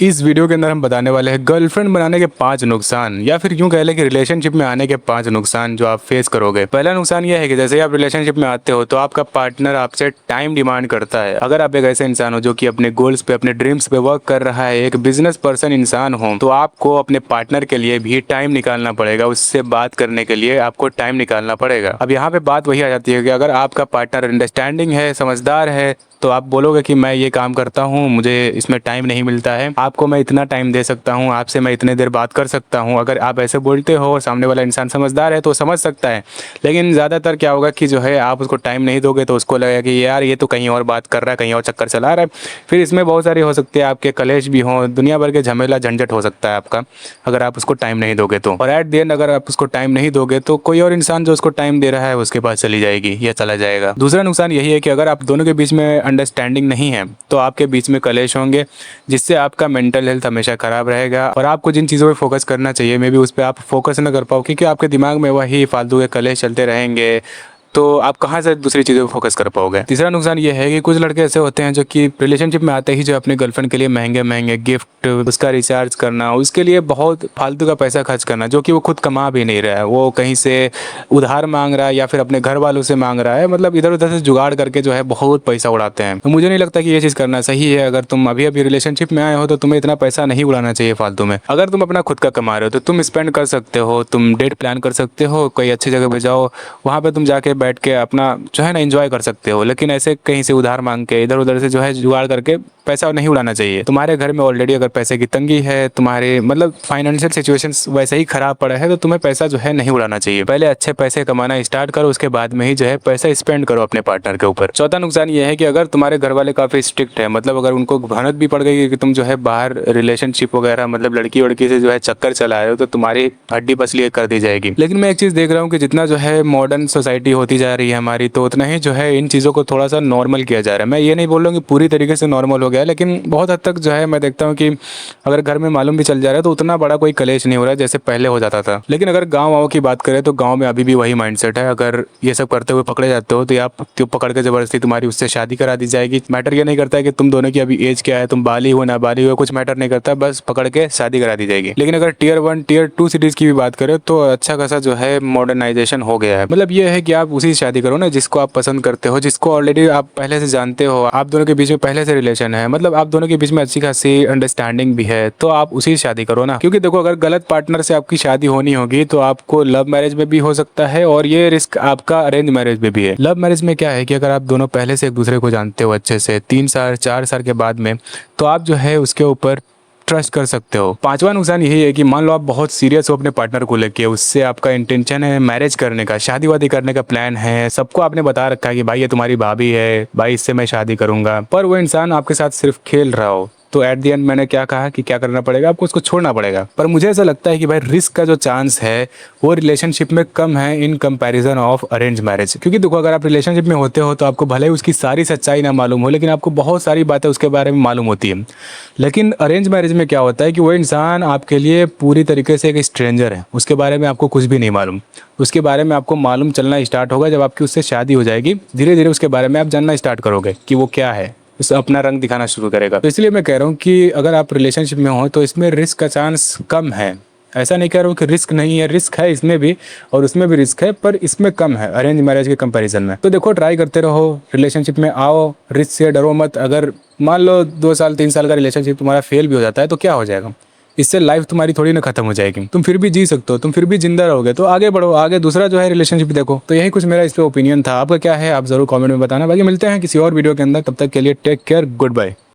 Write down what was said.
इस वीडियो के अंदर हम बताने वाले हैं गर्लफ्रेंड बनाने के 5 नुकसान, या फिर यूं कह लें कि रिलेशनशिप में आने के 5 नुकसान जो आप फेस करोगे। पहला नुकसान यह है कि जैसे ही आप रिलेशनशिप में आते हो तो आपका पार्टनर आपसे टाइम डिमांड करता है। अगर आप एक ऐसे इंसान हो जो कि अपने गोल्स पे, अपने ड्रीम्स पे वर्क कर रहा है, एक बिजनेस पर्सन इंसान हो, तो आपको अपने पार्टनर के लिए भी टाइम निकालना पड़ेगा। उससे बात करने के लिए आपको टाइम निकालना पड़ेगा। अब यहाँ पे बात वही आ जाती है कि अगर आपका पार्टनर अंडरस्टैंडिंग है, समझदार है, तो आप बोलोगे कि मैं ये काम करता हूँ, मुझे इसमें टाइम नहीं मिलता है, आपको मैं इतना टाइम दे सकता हूँ, आपसे मैं इतने देर बात कर सकता हूँ। अगर आप ऐसे बोलते हो और सामने वाला इंसान समझदार है तो समझ सकता है। लेकिन ज़्यादातर क्या होगा कि जो है आप उसको टाइम नहीं दोगे तो उसको लगेगा कि यार ये तो कहीं और बात कर रहा है, कहीं और चक्कर चला रहा है। फिर इसमें बहुत सारी हो सकती है, आपके कलेश भी हों, दुनिया भर के झमेला झंझट हो सकता है आपका, अगर आप उसको टाइम नहीं दोगे तो। और एट द एंड अगर आप उसको टाइम नहीं दोगे तो कोई और इंसान जो उसको टाइम दे रहा है उसके पास चली जाएगी या चला जाएगा। दूसरा नुकसान यही है कि अगर आप दोनों के बीच में अंडरस्टैंडिंग नहीं है तो आपके बीच में कलेश होंगे, जिससे आपका मेंटल हेल्थ हमेशा खराब रहेगा। और आपको जिन चीज़ों पे फोकस करना चाहिए मे बी उस पर आप फोकस ना कर पाओ, क्योंकि आपके दिमाग में वही फालतू के कलेश चलते रहेंगे, तो आप कहाँ से दूसरी चीज़ों पे फोकस कर पाओगे। तीसरा नुकसान ये है कि कुछ लड़के ऐसे होते हैं जो कि रिलेशनशिप में आते ही जो अपने गर्लफ्रेंड के लिए महंगे महंगे गिफ्ट, उसका रिचार्ज करना, उसके लिए बहुत फालतू का पैसा खर्च करना, जो कि वो खुद कमा भी नहीं रहा है, वो कहीं से उधार मांग रहा है या फिर अपने घर वालों से मांग रहा है। मतलब इधर उधर से जुगाड़ करके जो है बहुत पैसा उड़ाते हैं। तो मुझे नहीं लगता कि ये चीज़ करना सही है। अगर तुम अभी अभी रिलेशनशिप में आए हो तो तुम्हें इतना पैसा नहीं उड़ाना चाहिए फालतू में। अगर तुम अपना खुद का कमा रहे हो तो तुम स्पेंड कर सकते हो, तुम डेट प्लान कर सकते हो, कोई अच्छी जगह पे जाओ, वहाँ पे तुम जाके बैठ के अपना जो है ना एंजॉय कर सकते हो। लेकिन ऐसे कहीं से उधार मांग के, इधर उधर से जो है जुगाड़ करके पैसा नहीं उड़ाना चाहिए। तुम्हारे घर में ऑलरेडी अगर पैसे की तंगी है, तुम्हारे मतलब फाइनेंशियल सिचुएशंस वैसे ही खराब पड़ा है, तो तुम्हें पैसा जो है नहीं उड़ाना चाहिए। पहले अच्छे पैसे कमाना स्टार्ट करो, उसके बाद में ही जो है पैसा स्पेंड करो अपने पार्टनर के ऊपर। चौथा नुकसान ये है कि अगर तुम्हारे घर वाले काफ़ी स्ट्रिक्ट है, मतलब अगर उनको भनक भी पड़ गई कि तुम जो है बाहर रिलेशनशिप वगैरह मतलब लड़की वड़की से जो है चक्कर चला रहे हो, तो तुम्हारी हड्डी पसली कर दी जाएगी। लेकिन मैं एक चीज़ देख रहा हूँ कि जितना जो है मॉडर्न सोसाइटी होती जा रही है हमारी, तो उतना ही जो है इन चीज़ों को थोड़ा सा नॉर्मल किया जा रहा है। मैं ये नहीं बोल रहा हूँ कि पूरी तरीके से नॉर्मल हो गया है, लेकिन बहुत हद तक जो है मैं देखता हूँ कि अगर घर में मालूम भी चल जा रहा है तो उतना बड़ा कोई कलेश नहीं हो रहा है जैसे पहले हो जाता था। लेकिन अगर गाँव वाँव की बात करें तो गाँव में अभी भी वही माइंडसेट है। अगर ये सब करते हुए पकड़े जाते हो तो आप तो पकड़ के ज़बरदस्ती तुम्हारी उससे शादी करा दी जाएगी। मैटर ये नहीं करता है कि तुम दोनों की अभी एज क्या है, तुम बाली हो ना बाली हो, कुछ मैटर नहीं करता, बस पकड़ के शादी करा दी जाएगी। लेकिन अगर टियर 1 टियर 2 सिटीज़ की भी बात करें तो अच्छा खासा जो है मॉडर्नाइजेशन हो गया है। मतलब ये है कि आप उसी शादी करो ना जिसको आप पसंद करते हो, जिसको ऑलरेडी आप पहले से जानते हो, आप दोनों के बीच में पहले से रिलेशन है, मतलब आप दोनों के बीच में अच्छी खासी अंडरस्टैंडिंग भी है, तो आप उसी से शादी करो ना। क्योंकि देखो अगर गलत पार्टनर से आपकी शादी होनी होगी तो आपको लव मैरिज में भी हो सकता है, और ये रिस्क आपका अरेंज मैरिज में भी है। लव मैरिज में क्या है कि अगर आप दोनों पहले से एक दूसरे को जानते हो अच्छे से 3 साल 4 साल के बाद में, तो आप जो है उसके ऊपर ट्रस्ट कर सकते हो। पांचवा नुकसान यही है कि मान लो आप बहुत सीरियस हो अपने पार्टनर को लेके, उससे आपका इंटेंशन है मैरिज करने का, शादी वादी करने का प्लान है, सबको आपने बता रखा है कि भाई ये तुम्हारी भाभी है, भाई इससे मैं शादी करूंगा, पर वो इंसान आपके साथ सिर्फ खेल रहा हो, तो एट द एंड मैंने क्या कहा कि क्या करना पड़ेगा, आपको उसको छोड़ना पड़ेगा। पर मुझे ऐसा लगता है कि भाई रिस्क का जो चांस है वो रिलेशनशिप में कम है in comparison of arrange marriage. क्योंकि देखो अगर आप रिलेशनशिप में होते हो तो आपको भले ही उसकी सारी सच्चाई ना मालूम हो, लेकिन आपको बहुत सारी बातें उसके बारे में मालूम होती है। लेकिन अरेंज मैरिज में क्या होता है कि वो इंसान आपके लिए पूरी तरीके से एक स्ट्रेंजर है, उसके बारे में आपको कुछ भी नहीं मालूम। उसके बारे में आपको मालूम चलना स्टार्ट होगा जब आपकी उससे शादी हो जाएगी। धीरे धीरे उसके बारे में आप जानना स्टार्ट करोगे कि वो क्या है, उस अपना रंग दिखाना शुरू करेगा। तो इसलिए मैं कह रहा हूँ कि अगर आप रिलेशनशिप में हो तो इसमें रिस्क का चांस कम है। ऐसा नहीं कह रहा हूँ कि रिस्क नहीं है, रिस्क है इसमें भी और उसमें भी रिस्क है, पर इसमें कम है अरेंज मैरिज के कंपैरिजन में। तो देखो ट्राई करते रहो, रिलेशनशिप में आओ, रिस्क से डरो मत। अगर मान लो 2 साल 3 साल का रिलेशनशिप तुम्हारा फेल भी हो जाता है तो क्या हो जाएगा, इससे लाइफ तुम्हारी थोड़ी ना खत्म हो जाएगी, तुम फिर भी जी सकते हो, तुम फिर भी जिंदा रहोगे। तो आगे बढ़ो, आगे दूसरा जो है रिलेशनशिप देखो। तो यही कुछ मेरा इस पे ओपिनियन था, आपका क्या है आप जरूर कमेंट में बताना। बाकी मिलते हैं किसी और वीडियो के अंदर, तब तक के लिए टेक केयर, गुड बाय।